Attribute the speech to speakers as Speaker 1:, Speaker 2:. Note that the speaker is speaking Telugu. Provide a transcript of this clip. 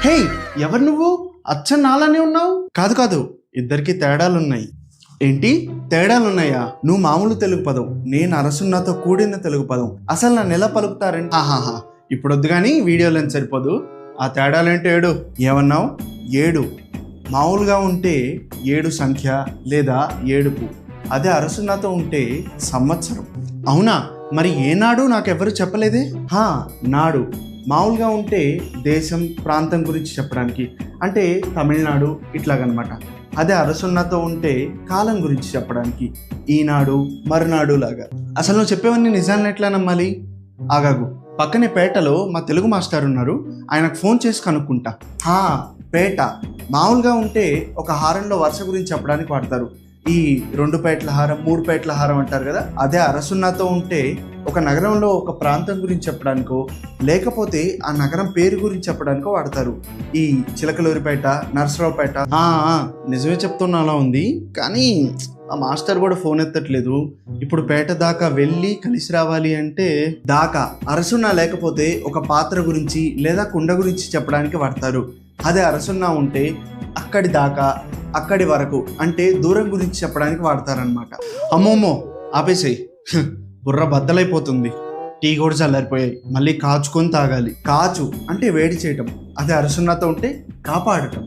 Speaker 1: హే, ఎవరు నువ్వు? అచ్చ నాలానే ఉన్నావు. కాదు కాదు, ఇద్దరికి తేడాలున్నాయి. ఏంటి తేడాలున్నాయా? నువ్వు మామూలు తెలుగు పదం, నేను అరసున్నతో కూడిన తెలుగు పదం. అసలు నన్ను ఎలా పలుకుతారండి? ఆహాహా, ఇప్పుడు వద్దు కానీ వీడియోలో సరిపోదు. ఆ తేడాలేంటి? ఏమన్నావు? 7 మామూలుగా ఉంటే 7 సంఖ్య లేదా ఏడుపు. అదే అరసున్నతో ఉంటే సంవత్సరం. అవునా? మరి ఏనాడు నాకెవరు చెప్పలేదే. నాడు మామూలుగా ఉంటే దేశం ప్రాంతం గురించి చెప్పడానికి, అంటే తమిళనాడు ఇట్లాగనమాట. అదే అరసున్నతో ఉంటే కాలం గురించి చెప్పడానికి, ఈనాడు మరునాడు లాగా. అసలు నువ్వు చెప్పేవన్నీ నిజాన్ని ఎట్లా నమ్మాలి? ఆగాగు, పక్కనే పేటలో మా తెలుగు మాస్టర్ ఉన్నారు, ఆయనకు ఫోన్ చేసి కనుక్కుంటా. పేట మామూలుగా ఉంటే ఒక హారంలో వరుస గురించి చెప్పడానికి వాడతారు. ఈ 2 పేటల హారం, 3 పేటల హారం అంటారు కదా. అదే అరసున్నతో ఉంటే ఒక నగరంలో ఒక ప్రాంతం గురించి చెప్పడానికో, లేకపోతే ఆ నగరం పేరు గురించి చెప్పడానికో వాడతారు. ఈ చిలకలూరిపేట, నరసరావుపేట. నిజమే చెప్తున్నా అలా ఉంది, కానీ ఆ మాస్టర్ కూడా ఫోన్ ఎత్తట్లేదు. ఇప్పుడు పేట దాకా వెళ్ళి కలిసి రావాలి అంటే దాకా అరసున్న లేకపోతే ఒక పాత్ర గురించి లేదా కుండ గురించి చెప్పడానికి వాడతారు. అదే అరసున్న ఉంటే అక్కడి దాకా, అక్కడి వరకు అంటే దూరం గురించి చెప్పడానికి వాడతారనమాట. అమ్మోమ్మో, ఆపేసేయి, బుర్ర బద్దలైపోతుంది. టీ కూడా చల్లారిపోయాయి, మళ్ళీ కాచుకొని తాగాలి. కాచు అంటే వేడి చేయటం, అదే అరసున్నతో ఉంటే కాపాడటం.